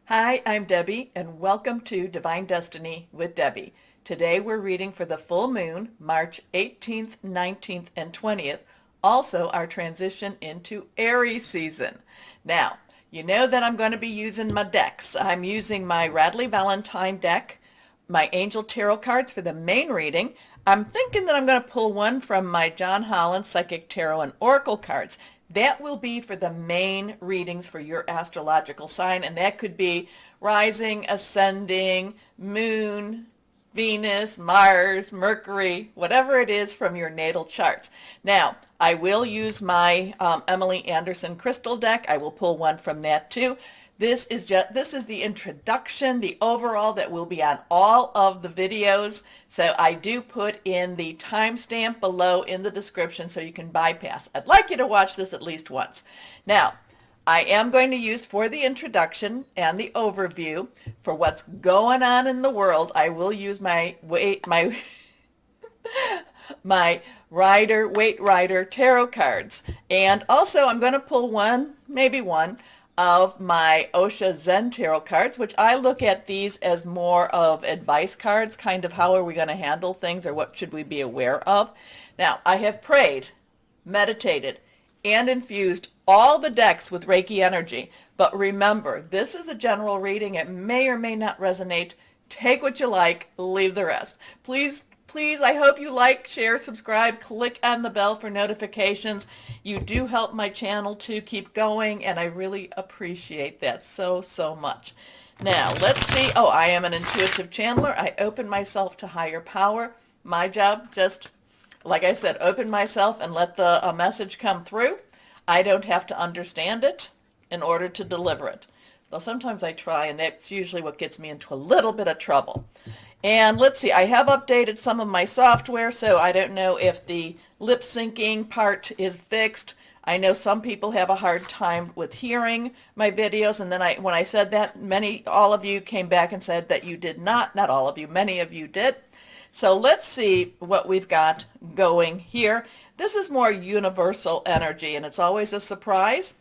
Hi, I'm Debbie, and welcome to Divine Destiny with Debbie. Today we're reading for the full moon, March 18th, 19th, and 20th, also our transition into Aries season. Now, you know that I'm going to be using my decks. I'm using my Radley Valentine deck, my Angel Tarot cards for the main reading. I'm thinking that I'm going to pull one from my John Holland Psychic Tarot and Oracle cards. That will be for the main readings for your astrological sign, and that could be rising, ascending, moon, Venus, Mars, Mercury, whatever it is from your natal charts. Now, I will use my Emily Anderson crystal deck. I will pull one from that too. This is the introduction, the overall that will be on all of the videos. So I do put in the timestamp below in the description so you can bypass. I'd like you to watch this at least once. Now, I am going to use for the introduction and the overview for what's going on in the world. I will use my Weight Rider tarot cards. And also I'm going to pull one, maybe one, of my Osha Zen tarot cards, which I look at these as more of advice cards, kind of how are we going to handle things or what should we be aware of. Now, I have prayed, meditated, and infused all the decks with Reiki energy. But remember, this is a general reading. It may or may not resonate. Take what you like, leave the rest. Please, I hope you like, share, subscribe, click on the bell for notifications. You do help my channel to keep going, and I really appreciate that so much. Now, let's see. Oh, I am an intuitive channeler. I open myself to higher power. My job, just like I said, open myself and let the message come through. I don't have to understand it in order to deliver it. Well, sometimes I try, and that's usually what gets me into a little bit of trouble. And let's see, I have updated some of my software, so I don't know if the lip syncing part is fixed. I know some people have a hard time with hearing my videos, and then when I said that, all of you came back and said that you did not all of you, many of you did. So let's see what we've got going here. This is more universal energy, and it's always a surprise.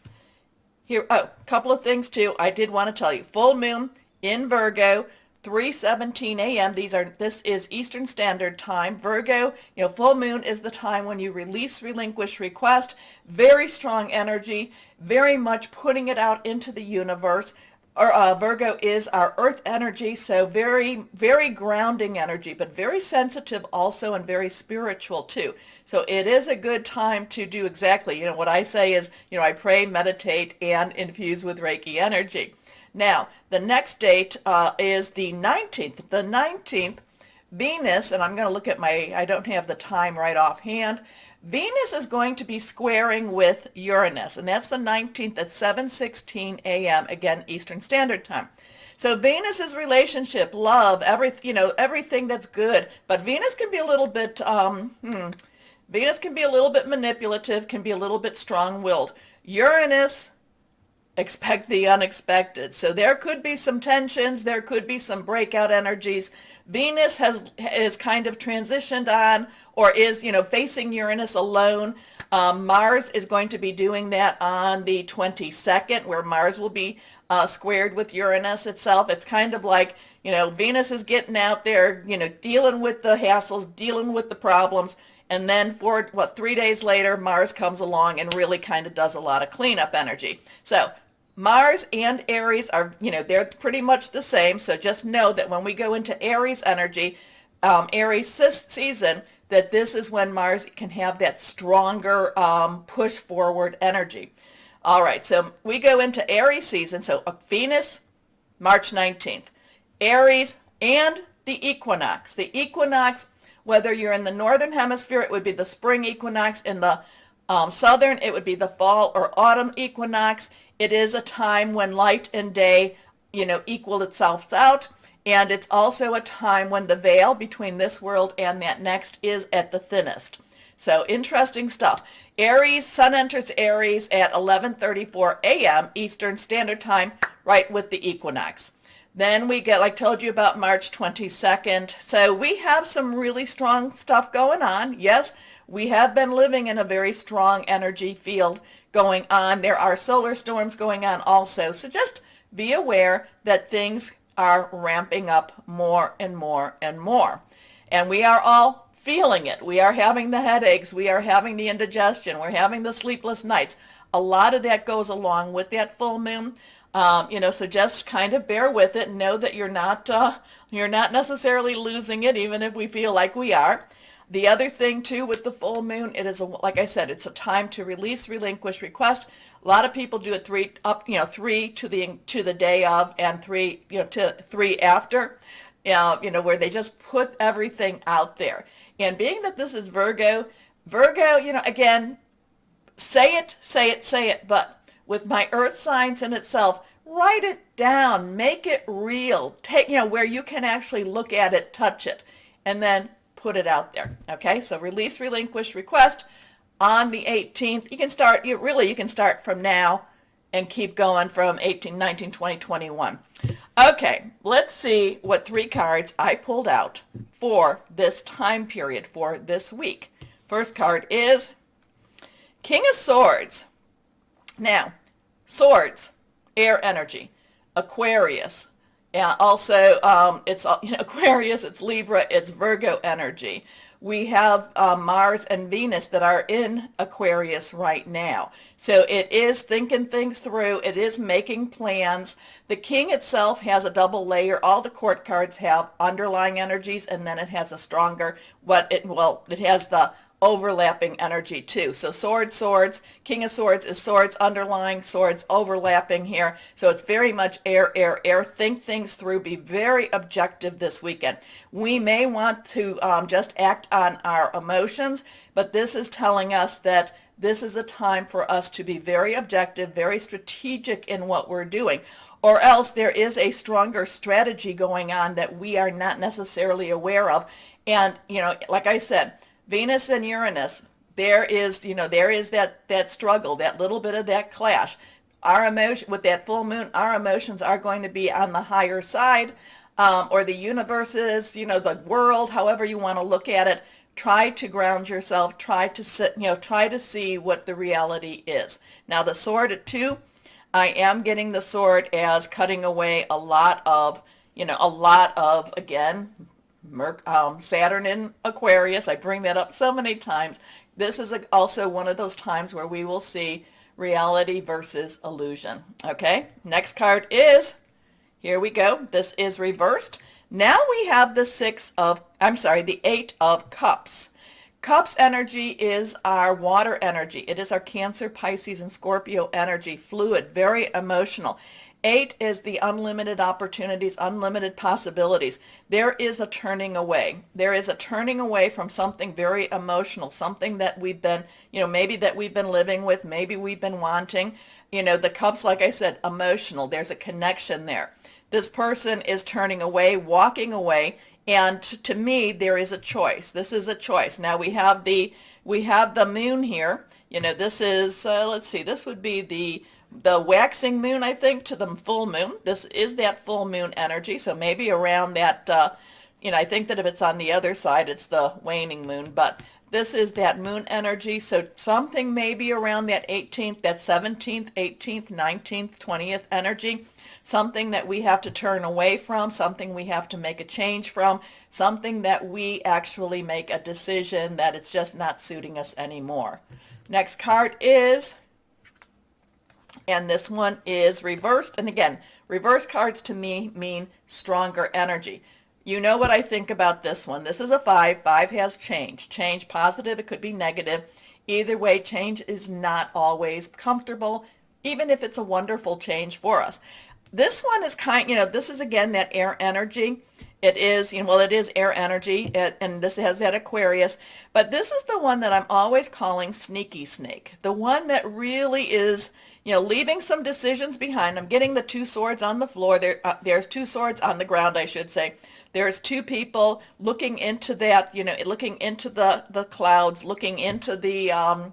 Here, oh, a couple of things too. I did want to tell you, full moon in Virgo, 3:17 a.m. This is Eastern Standard Time. Virgo, full moon is the time when you release, relinquish, request. Very strong energy, very much putting it out into the universe. Virgo is our earth energy, so very, very grounding energy, but very sensitive also and very spiritual too. So it is a good time to do exactly, what I say is, I pray, meditate, and infuse with Reiki energy. Now, the next date is the 19th. The 19th, Venus, and I'm going to look at I don't have the time right offhand. Venus is going to be squaring with Uranus, and that's the 19th at 7:16 a.m., again, Eastern Standard Time. So Venus's relationship, love, everything that's good, but Venus can be a little bit, Venus can be a little bit manipulative, can be a little bit strong-willed. Uranus, expect the unexpected. So there could be some tensions, there could be some breakout energies. Venus is kind of transitioned on, or is, facing Uranus alone. Mars is going to be doing that on the 22nd, where Mars will be squared with Uranus itself. It's kind of like, Venus is getting out there, dealing with the hassles, dealing with the problems. And then 3 days later, Mars comes along and really kind of does a lot of cleanup energy. So Mars and Aries are, they're pretty much the same. So just know that when we go into Aries energy, Aries season, that this is when Mars can have that stronger push forward energy. All right, so we go into Aries season. So Venus, March 19th. Aries and the equinox. The equinox, whether you're in the northern hemisphere, it would be the spring equinox. In the southern, it would be the fall or autumn equinox. It is a time when light and day, equal itself out. And it's also a time when the veil between this world and that next is at the thinnest. So interesting stuff. Aries, Sun enters Aries at 11:34 a.m. Eastern Standard Time, right with the equinox. Then we get, like I told you about March 22nd. So we have some really strong stuff going on. Yes, we have been living in a very strong energy field going on. There are solar storms going on also. So just be aware that things are ramping up more and more and more. And we are all feeling it. We are having the headaches. We are having the indigestion. We're having the sleepless nights. A lot of that goes along with that full moon. So just kind of bear with it and know that you're not necessarily losing it, even if we feel like we are. The other thing too with the full moon, it is like I said, it's a time to release, relinquish, request. A lot of people do it three to the day of, and three to three after. Where they just put everything out there. And being that this is Virgo, again, say it, but with my earth signs in itself, write it down, make it real, take, where you can actually look at it, touch it, and then put it out there. Okay, so release, relinquish, request on the 18th. You can start from now and keep going from 18, 19, 20, 21. Okay, let's see what 3 cards I pulled out for this time period, for this week. First card is King of Swords. Now, swords, air energy, Aquarius. Yeah, also it's Aquarius, it's Libra, it's Virgo energy. We have Mars and Venus that are in Aquarius right now. So it is thinking things through. It is making plans. The King itself has a double layer. All the court cards have underlying energies, and then it has a stronger, it has the overlapping energy too. So swords, King of Swords is swords underlying, swords overlapping here. So it's very much air. Think things through. Be very objective this weekend. We may want to just act on our emotions, but this is telling us that this is a time for us to be very objective, very strategic in what we're doing. Or else there is a stronger strategy going on that we are not necessarily aware of. And, like I said, Venus and Uranus, there is that struggle, that little bit of that clash. Our emotion with that full moon, our emotions are going to be on the higher side, or the universe is, the world, however you want to look at it. Try to ground yourself. Try to see what the reality is. Now the sword at 2, I am getting the sword as cutting away a lot of, again, Saturn in Aquarius. I bring that up so many times. This is also one of those times where we will see reality versus illusion. Okay, next card is, here we go. This is reversed. Now we have the 8 of Cups. Cups energy is our water energy. It is our Cancer, Pisces, and Scorpio energy, fluid, very emotional. 8 is the unlimited opportunities, unlimited possibilities. There is a turning away. There is a turning away from something very emotional, something that we've been, maybe that we've been living with, maybe we've been wanting. The Cups, like I said, emotional. There's a connection there. This person is turning away, walking away, and to me, there is a choice. This is a choice. Now we have the moon here. This is, let's see, this would be the waxing moon, I think, to the full moon. This is that full moon energy, so maybe around that, I think that if it's on the other side, it's the waning moon, but this is that moon energy, so something maybe around that 18th, that 17th, 18th, 19th, 20th energy, something that we have to turn away from, something we have to make a change from, something that we actually make a decision that it's just not suiting us anymore. Next card is, and this one is reversed. And again, reverse cards to me mean stronger energy. You know what I think about this one. This is a 5. 5 has change. Change positive, it could be negative. Either way, change is not always comfortable, even if it's a wonderful change for us. This one is this is again that air energy. It is, it is air energy, and this has that Aquarius. But this is the one that I'm always calling sneaky snake. The one that really is, leaving some decisions behind. I'm getting the 2 swords on the floor. There's 2 swords on the ground, I should say. There's 2 people looking into that, looking into the clouds, looking into the,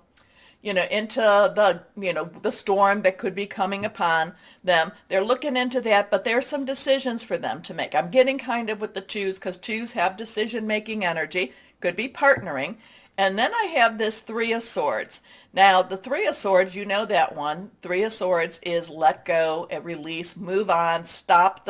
the storm that could be coming upon them. They're looking into that, but there's some decisions for them to make. I'm getting kind of with the 2s because 2s have decision-making energy, could be partnering. And then I have this Three of Swords. Now, the Three of Swords, you know that one. Three of Swords is let go, release, move on, stop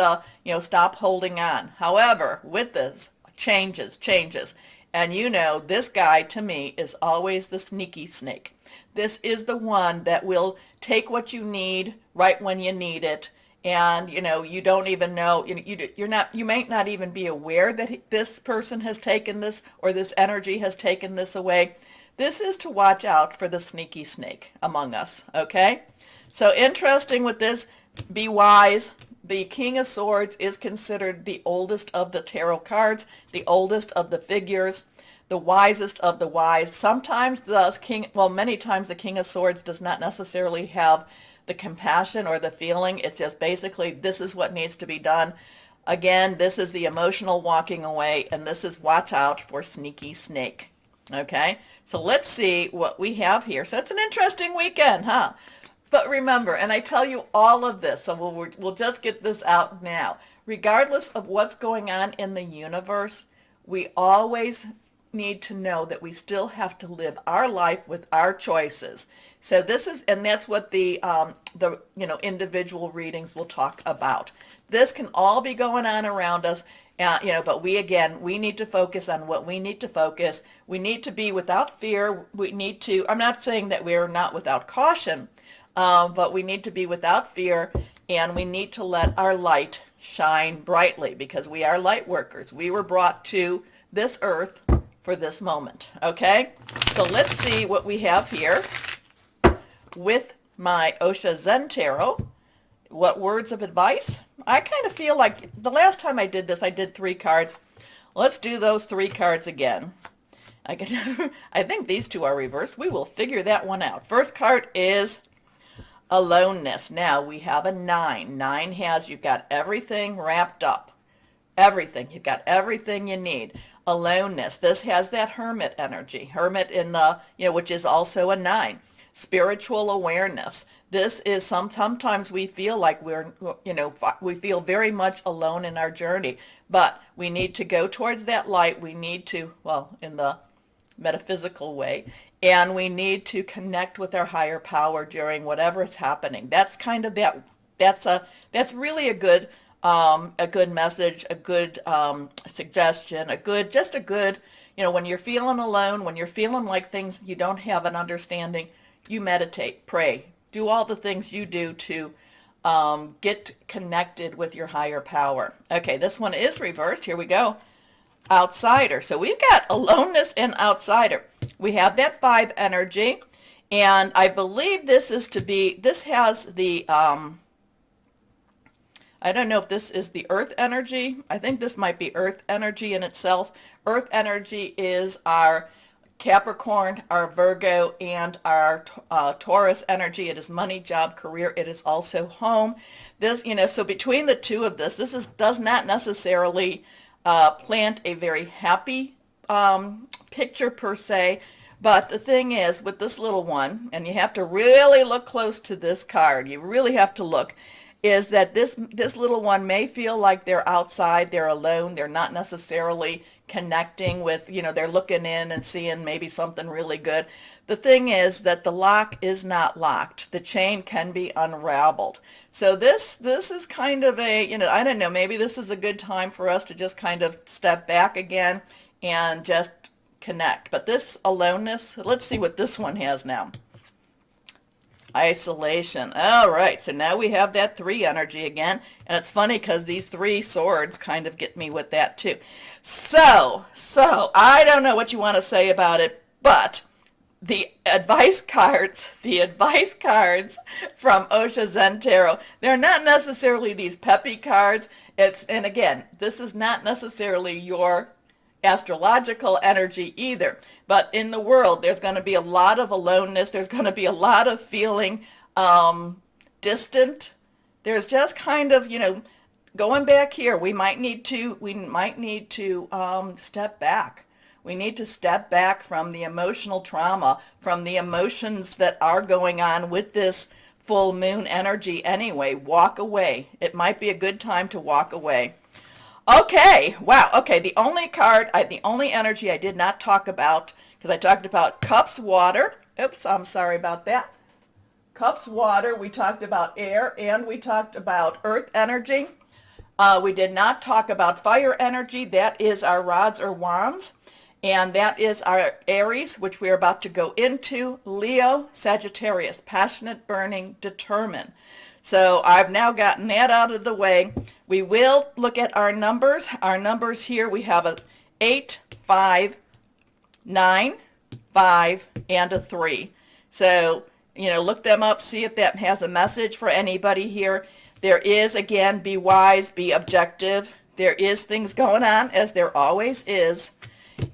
stop holding on. However, with this, changes. And you know, this guy to me is always the sneaky snake. This is the one that will take what you need right when you need it. And you don't even know, you might not even be aware that this person has taken this, or this energy has taken this away. This is to watch out for the sneaky snake among us, okay? So interesting with this, be wise. The King of Swords is considered the oldest of the tarot cards, the oldest of the figures, the wisest of the wise. Sometimes many times the King of Swords does not necessarily have the compassion or the feeling. It's just basically, this is what needs to be done. Again, this is the emotional walking away, and this is watch out for sneaky snake. Okay, so let's see what we have here. So it's an interesting weekend, huh? But remember, and I tell you all of this, so we'll just get this out now. Regardless of what's going on in the universe, we always need to know that we still have to live our life with our choices. So that's what the individual readings will talk about. This can all be going on around us, but we need to focus on what we need to focus. We need to be without fear. I'm not saying that we're not without caution, but we need to be without fear, and we need to let our light shine brightly, because we are light workers. We were brought to this earth for this moment, okay? So let's see what we have here with my Osha Zen Tarot. What words of advice? I kind of feel like the last time I did this, I did 3 cards. Let's do those 3 cards again. I think these 2 are reversed. We will figure that one out. First card is aloneness. Now we have a 9. 9 has, you've got everything wrapped up. Everything. You've got everything you need. Aloneness. This has that hermit energy. Hermit in the, which is also a 9. Spiritual awareness. This is sometimes we feel like we feel very much alone in our journey, but we need to go towards that light. We need to, in the metaphysical way, and we need to connect with our higher power during whatever is happening. That's kind of that's really a good message, a good suggestion, a good, when you're feeling alone, when you're feeling like things you don't have an understanding, you meditate, pray, do all the things you do to get connected with your higher power. Okay, this one is reversed. Here we go. Outsider. So we've got aloneness and outsider. We have that 5 energy, and I believe this has the, I don't know if this is the earth energy. I think this might be earth energy in itself. Earth energy is our Capricorn, our Virgo, and our Taurus energy. It is money, job, career. It is also home. This, so between the 2 of this does not necessarily plant a very happy picture per se. But the thing is, with this little one, and you have to really look close to this card, you really have to look, is that this little one may feel like they're outside, they're alone, they're not necessarily connecting with, they're looking in and seeing maybe something really good. The thing is that the lock is not locked. The chain can be unraveled. So this is kind of a, I don't know, maybe this is a good time for us to just kind of step back again and just connect. But this aloneness, let's see what this one has now. Isolation. All right, so now we have that 3 energy again, and it's funny because these 3 swords kind of get me with that too. So I don't know what you want to say about it, but the advice cards from Osha Zen Tarot, they're not necessarily these peppy cards. And again, this is not necessarily your astrological energy either, but in the world there's going to be a lot of aloneness. There's going to be a lot of feeling distant. There's just kind of, going back here, we might need to step back. We need to step back from the emotional trauma, from the emotions that are going on with this full moon energy anyway. Walk away. It might be a good time to walk away. Okay, wow, okay, the only energy I did not talk about, because I talked about cups, water. Oops, I'm sorry about that. Cups, water. We talked about air, and we talked about earth energy. We did not talk about fire energy. That is our rods or wands. And that is our Aries, which we are about to go into. Leo, Sagittarius, passionate, burning, determined. So I've now gotten that out of the way. We will look at our numbers. Our numbers here, we have a 8, 5, 9, 5, and a 3. So, look them up, see if that has a message for anybody here. There is, again, be wise, be objective. There is things going on, as there always is.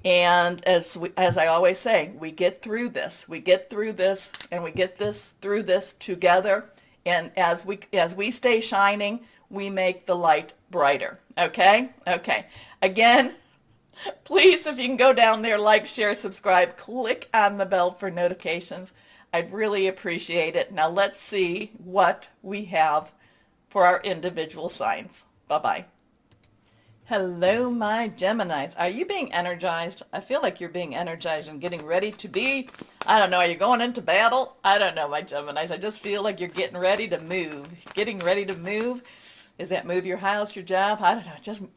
And as I always say, we get through this. We get through this, and we get through this together. And as we stay shining, we make the light brighter. Okay? Okay. Again, please, if you can go down there, like, share, subscribe, click on the bell for notifications. I'd really appreciate it. Now let's see what we have for our individual signs. Bye-bye. Hello, my Geminis. Are you being energized? I feel like you're being energized and getting ready to be, I don't know, are you going into battle? I don't know, my Geminis. I just feel like you're getting ready to move. Getting ready to move? Is that move your house, your job? I don't know.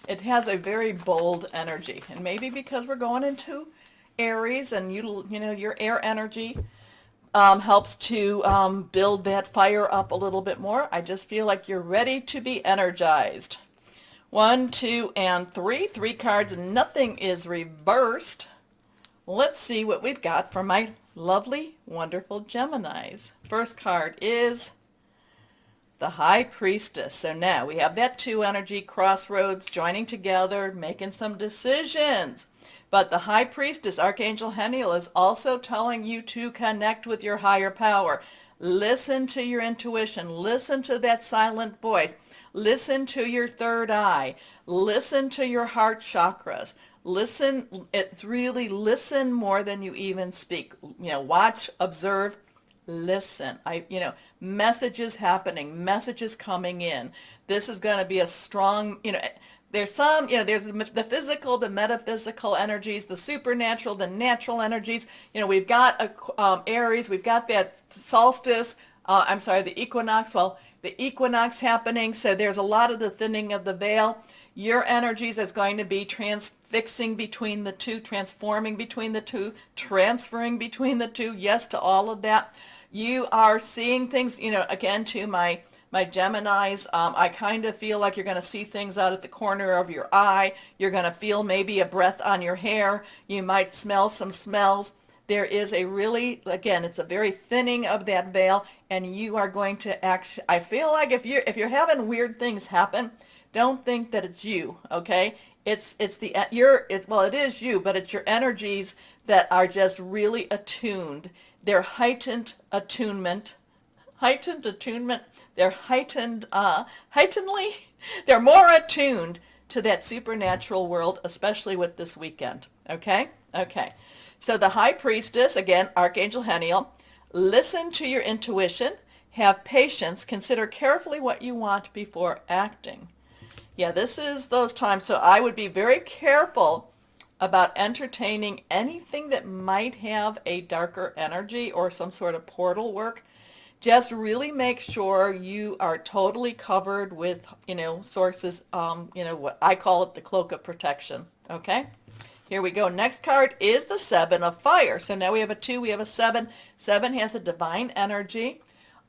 It has a very bold energy. And maybe because we're going into Aries and your air energy helps to build that fire up a little bit more. I just feel like you're ready to be energized. 1, 2, and 3. 3 cards, nothing is reversed. Let's see what we've got for my lovely, wonderful Geminis. First card is the High Priestess. So now we have that 2 energy, crossroads, joining together, making some decisions. But the High Priestess, Archangel Haniel, is also telling you to connect with your higher power. Listen to your intuition. Listen to that silent voice. Listen to your third eye. Listen to your heart chakras. Listen, it's really listen more than you even speak. Watch, observe, listen. Messages happening, messages coming in. This is going to be a strong, there's some, there's the physical, the metaphysical energies, the supernatural, the natural energies. We've got Aries, we've got that solstice, the equinox. Well, the equinox happening, so there's a lot of the thinning of the veil. Your energies is going to be transfixing between the two, transforming between the two, transferring between the two. Yes to all of that. You are seeing things, again, to my Geminis, I kind of feel like you're going to see things out at the corner of your eye. You're going to feel maybe a breath on your hair. You might smell some smells. There is a really, again, it's a very thinning of that veil, and you are going to actually, I feel like if you're having weird things happen, don't think that it's you, okay? It is you, but it's your energies that are just really attuned. They're heightened attunement. They're they're more attuned to that supernatural world, especially with this weekend, okay? Okay. So the High Priestess, again, Archangel Haniel, listen to your intuition, have patience, consider carefully what you want before acting. Yeah, this is those times. So I would be very careful about entertaining anything that might have a darker energy or some sort of portal work. Just really make sure you are totally covered with, sources, what I call it the cloak of protection, okay? Here we go. Next card is the 7 of fire. So now we have a 2, we have a 7. 7 has a divine energy.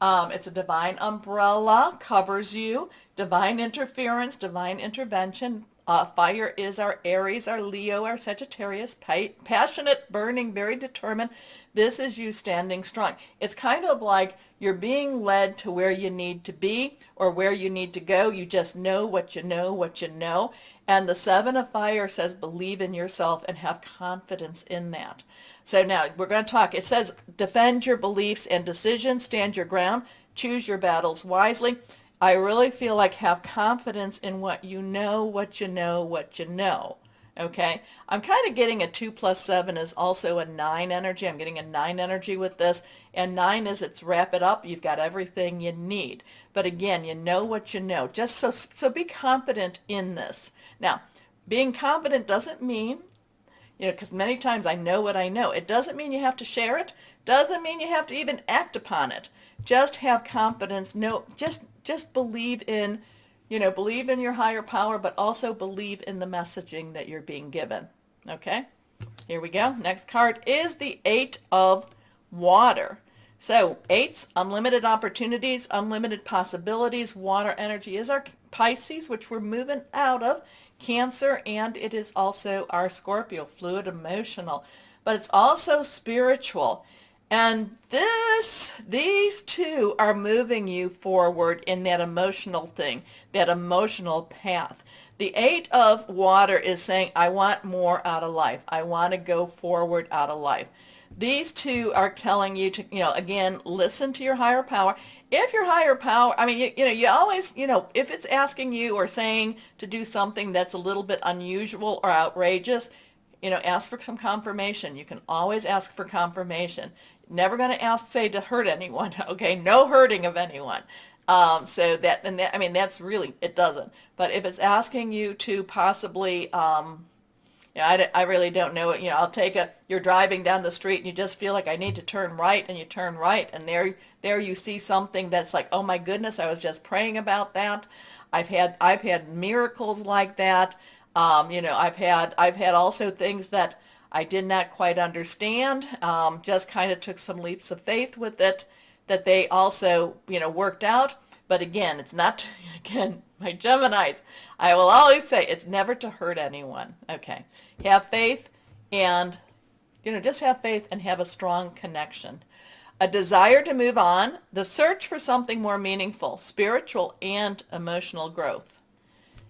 It's a divine umbrella, covers you, divine interference, divine intervention. Fire is our Aries, our Leo, our Sagittarius, passionate, burning, very determined. This is you standing strong. It's kind of like you're being led to where you need to be or where you need to go. You just know what you know, what you know. And the 7 of fire says believe in yourself and have confidence in that. So now we're going to talk. It says defend your beliefs and decisions, stand your ground, choose your battles wisely. I really feel like have confidence in what you know, what you know, what you know. Okay? I'm kind of getting a 2 plus 7 is also a 9 energy. I'm getting a 9 energy with this. And 9 is it's wrap it up. You've got everything you need. But again, you know what you know. Just so be confident in this. Now, being confident doesn't mean You know, because many times I know what I know. It doesn't mean you have to share it. Doesn't mean you have to even act upon it. Just have confidence. No, just believe in, you know, believe in your higher power, but also believe in the messaging that you're being given. Okay? Here we go. Next card is the Eight of Water. So eights, unlimited opportunities, unlimited possibilities. Water energy is our Pisces, which we're moving out of. Cancer, and it is also our Scorpio, fluid, emotional. But it's also spiritual. And these two are moving you forward in that emotional thing, that emotional path. The Eight of Water is saying, I want more out of life. I want to go forward out of life. These two are telling you to, you know, again, listen to your higher power. If your higher power, I mean, you know, you always, you know, if it's asking you or saying to do something that's a little bit unusual or outrageous, you know, ask for some confirmation. You can always ask for confirmation. Never going to ask, say, to hurt anyone, okay? No hurting of anyone. So that, and that, I mean, that's really, it doesn't. But if it's asking you to possibly, yeah, I really don't know it. You know, I'll take you're driving down the street and you just feel like I need to turn right, and you turn right, and there you see something that's like, oh my goodness, I was just praying about that. I've had miracles like that. You know, I've had also things that I did not quite understand. Just kind of took some leaps of faith with it that they also, you know, worked out. But again, it's not, again, my Geminis, I will always say it's never to hurt anyone. Okay. Have faith and, you know, just have faith and have a strong connection. A desire to move on, the search for something more meaningful, spiritual and emotional growth.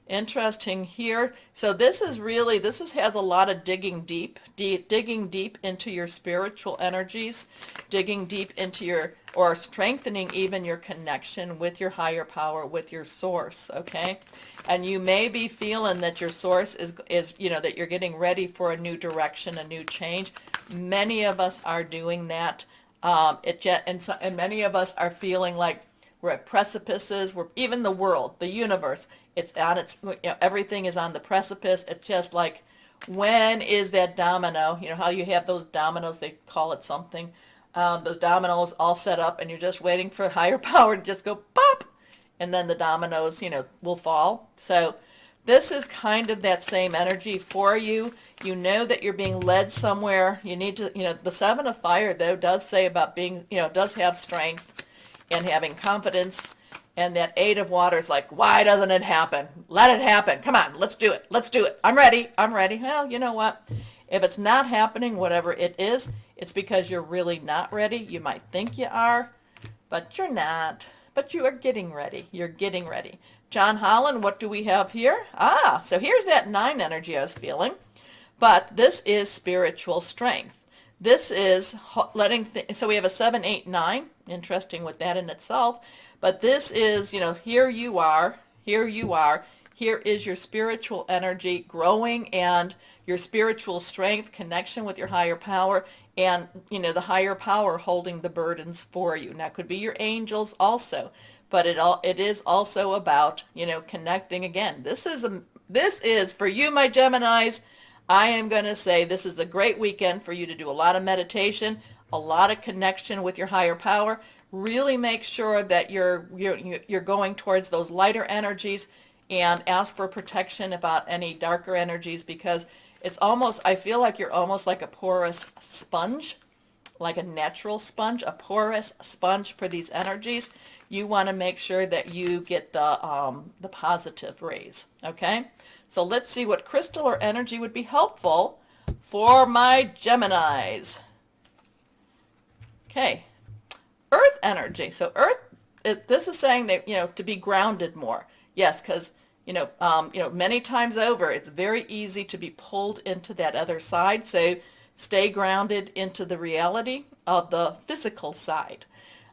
Interesting here. So this has a lot of digging deep into your spiritual energies, digging deep into your, or strengthening even your connection with your higher power, with your source, okay? And you may be feeling that your source is you know, that you're getting ready for a new direction, a new change. Many of us are doing that. And many of us are feeling like we're at precipices. We're, even the world, the universe, it's on its, you know, everything is on the precipice. It's just like, when is that domino? You know how you have those dominoes, they call it something. Those dominoes all set up, and you're just waiting for higher power to just go pop, and then the dominoes, you know, will fall. So this is kind of that same energy for you. You know that you're being led somewhere. You need to, you know, the Seven of Fire, though, does say about being, you know, does have strength and having confidence. And that Eight of Water is like, why doesn't it happen? Let it happen. Come on, let's do it. Let's do it. I'm ready. I'm ready. Well, you know what? If it's not happening, whatever it is, it's because you're really not ready. You might think you are, but you're not. But you are getting ready. You're getting ready. John Holland, what do we have here? Ah, so here's that 9 energy I was feeling. But this is spiritual strength. This is letting, so we have a 7, 8, 9. Interesting with that in itself. But this is, you know, here you are. Here is your spiritual energy growing, and your spiritual strength, connection with your higher power, and, you know, the higher power holding the burdens for you. Now, it could be your angels also, but it is also about, you know, connecting again. This is for you, my Geminis. I am going to say this is a great weekend for you to do a lot of meditation, a lot of connection with your higher power. Really make sure that you're going towards those lighter energies, and ask for protection about any darker energies, because it's almost, I feel like you're almost like a porous sponge, like a natural sponge, a porous sponge for these energies. You want to make sure that you get the positive rays, okay? So let's see what crystal or energy would be helpful for my Geminis. Okay. Earth energy. So earth, this is saying that, you know, to be grounded more. Yes, because, you know, many times over, it's very easy to be pulled into that other side. So stay grounded into the reality of the physical side.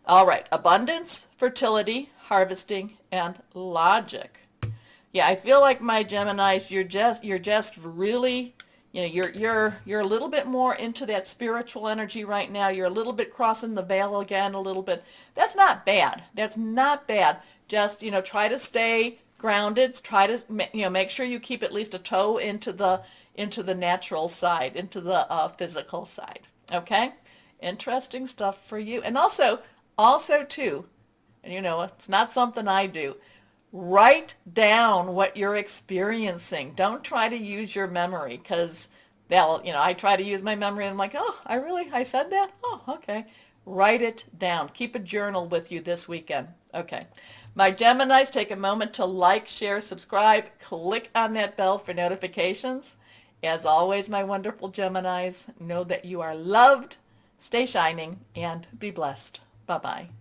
All right. Abundance, fertility, harvesting, and logic. Yeah, I feel like my Geminis, you're just really, you know, you're a little bit more into that spiritual energy right now. You're a little bit crossing the veil again a little bit. That's not bad. That's not bad. Just, you know, try to stay grounded. Try to, you know, make sure you keep at least a toe into into the natural side, into the physical side. Okay? Interesting stuff for you. And also too, and it's not something I do, write down what you're experiencing. Don't try to use your memory, because I try to use my memory and I'm like, oh, I said that? Oh, okay. Write it down. Keep a journal with you this weekend. Okay. My Geminis, take a moment to like, share, subscribe. Click on that bell for notifications. As always, my wonderful Geminis, know that you are loved. Stay shining and be blessed. Bye-bye.